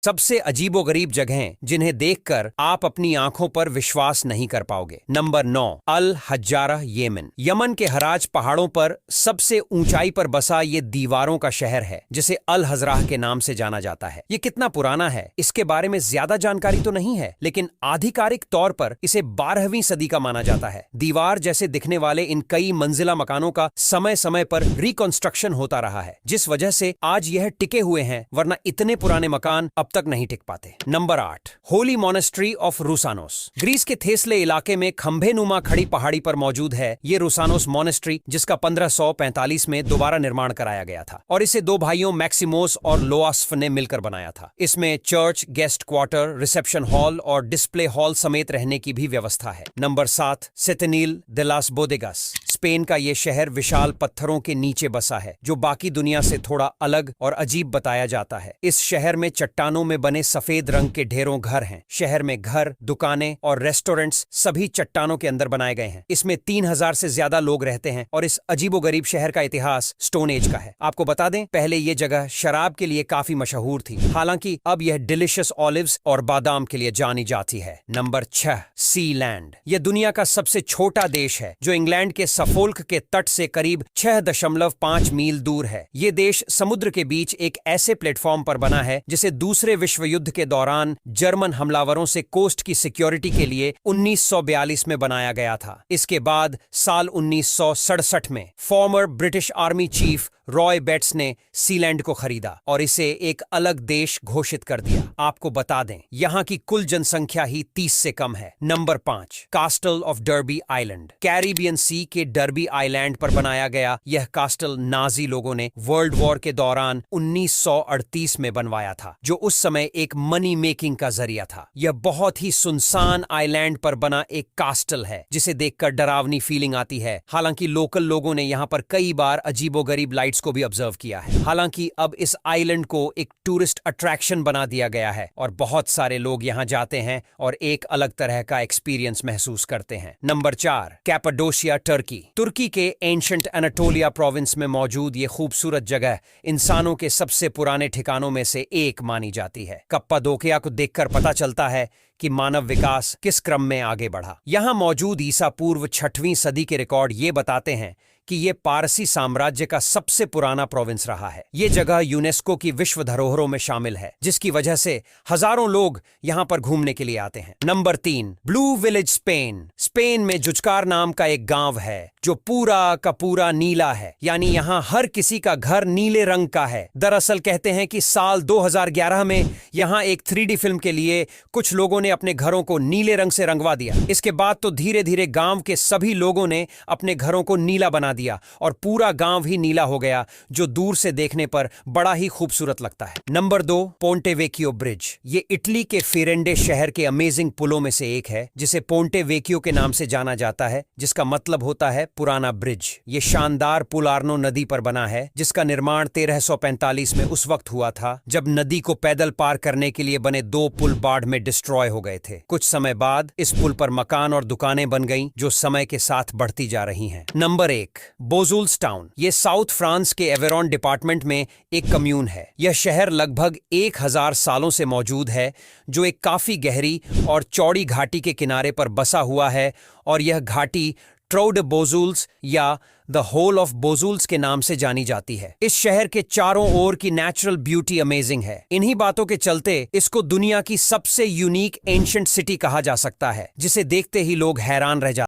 सबसे अजीबोगरीब जगहें जिन्हें देखकर आप अपनी आंखों पर विश्वास नहीं कर पाओगे। नंबर 9, अल हज्जारा, येमन। यमन के हराज पहाड़ों पर सबसे ऊंचाई पर बसा ये दीवारों का शहर है, जिसे अल हजराह के नाम से जाना जाता है। ये कितना पुराना है इसके बारे में ज्यादा जानकारी तो नहीं है, लेकिन आधिकारिक तौर पर इसे 12वीं सदी का माना जाता है। दीवार जैसे दिखने वाले इन कई मंजिला मकानों का समय समय पर रिकंस्ट्रक्शन होता रहा है, जिस वजह से आज यह टिके हुए हैं, वरना इतने पुराने मकान अब तक नहीं टिक पाते। Number 8, holy monastery of Rousanos. Greece के थेस्ले इलाके में खंभे नुमा खड़ी पहाड़ी पर मौजूद है ये रूसानोस मॉनेस्ट्री, जिसका 1545 में दोबारा निर्माण कराया गया था और इसे दो भाइयों मैक्सिमोस और लोआस्फ ने मिलकर बनाया था। इसमें church, guest quarter, reception hall और डिस्प्ले हॉल समेत रहने की भी व्यवस्था है। Number 7, सेटेनिल de las Bodegas। Spain का यह शहर विशाल पत्थरों के नीचे बसा है, जो बाकी दुनिया से थोड़ा अलग और अजीब बताया जाता है। इस शहर में चट्टानों में बने सफेद रंग के ढेरों घर हैं। शहर में घर, दुकानें और रेस्टोरेंट्स सभी चट्टानों के अंदर बनाए गए हैं। इसमें 3000 से ज्यादा लोग रहते हैं और इस अजीबोगरीब शहर का इतिहास स्टोन एज का है। आपको बता दें, पहले यह जगह शराब के लिए काफी मशहूर थी, हालांकि अब यह डिलिशियस ऑलिव्स और बादाम के लिए जानी जाती है। Number 6, Sealand. यह दुनिया का सबसे छोटा देश है, जो इंग्लैंड के सफोल्क के तट से करीब 6.5 मील दूर है। ये देश समुद्र के बीच एक ऐसे प्लेटफॉर्म पर बना है जिसे दूसरे विश्व युद्ध के दौरान जर्मन हमलावरों से कोस्ट की सिक्योरिटी के लिए 1942 में बनाया गया था। इसके बाद साल 1967 में former British army chief Roy Bates ने सीलैंड को खरीदा और इसे एक अलग देश घोषित कर दिया। आपको बता दें, यहाँ की कुल जनसंख्या ही 30 से कम है। Number 5, castle of Derby island. Caribbean sea के डर्बी आइलैंड पर बनाया गया यह कास्टल नाजी लोगों ने वर्ल्ड वॉर के दौरान 1938 में बनवाया था, जो उस समय एक मनी मेकिंग का जरिया था। यह बहुत ही सुनसान आइलैंड पर बना एक कास्टल है, जिसे देखकर डरावनी फीलिंग आती है। हालांकि लोकल लोगों ने यहाँ पर कई बार अजीबोगरीब लाइट्स को भी ऑब्जर्व किया है। हालांकि अब इस आइलैंड को एक टूरिस्ट अट्रैक्शन बना दिया गया है और बहुत सारे लोग यहाँ जाते हैं और एक अलग तरह का एक्सपीरियंस महसूस करते हैं। Number 4, कैपाडोशिया, Turkey. तुर्की के एंशंट एनाटोलिया प्रोविंस में मौजूद ये खूबसूरत जगह इंसानों के सबसे पुराने ठिकानों में से एक मानी जाती है। कप्पादोकिया को देखकर पता चलता है कि मानव विकास किस क्रम में आगे बढ़ा। यहाँ मौजूद ईसा पूर्व 6वीं सदी के रिकॉर्ड ये बताते हैं कि ये पारसी साम्राज्य का सबसे पुराना प्रोविंस रहा है। ये जगह यूनेस्को की विश्व धरोहरों में शामिल है, जिसकी वजह से हजारों लोग यहाँ पर घूमने के लिए आते हैं। Number 3, blue village, Spain. Spain में जुचकार नाम का एक गांव है जो पूरा का पूरा नीला है, यानी यहाँ हर किसी का घर नीले रंग का है। दरअसल कहते हैं कि साल 2011 में यहाँ एक 3D फिल्म के लिए कुछ लोगों ने अपने घरों को नीले रंग से रंगवा दिया। इसके बाद तो धीरे धीरे गांव के सभी लोगों ने अपने घरों को नीला बना दिया और पूरा गांव ही नीला हो गया, जो दूर से देखने पर बड़ा ही खूबसूरत लगता है। Number 2, Ponte Vecchio bridge. ये इटली के फिरेंडे शहर के अमेजिंग पुलों में से एक है, जिसे पोंटे वेकियो के नाम से जाना जाता है, जिसका मतलब होता है पुराना ब्रिज। ये शानदार पुल आर्नो नदी पर बना है, जिसका निर्माण 1345 में उस वक्त हुआ था जब नदी को पैदल पार करने के लिए बने 2 पुल बाढ़ में डिस्ट्रॉय हो गए थे। कुछ समय बाद इस पुल पर मकान और दुकानें बन गईं, जो समय के साथ बढ़ती जा रही हैं। Number 1, Bozouls town. यह साउथ फ्रांस के एवेरॉन डिपार्टमेंट में एक कम्यून है। यह शहर लगभग 1000 सालों से मौजूद है, जो एक काफी गहरी और चौड़ी घाटी के किनारे पर बसा हुआ है, और यह घाटी ट्रौ डे बोजुल्स या द होल ऑफ बोजुल्स के नाम से जानी जाती है। इस शहर के चारों ओर की नेचुरल ब्यूटी अमेजिंग है। इन्हीं बातों के चलते इसको दुनिया की सबसे यूनिक एंशिएंट सिटी कहा जा सकता है, जिसे देखते ही लोग हैरान रह जाते हैं।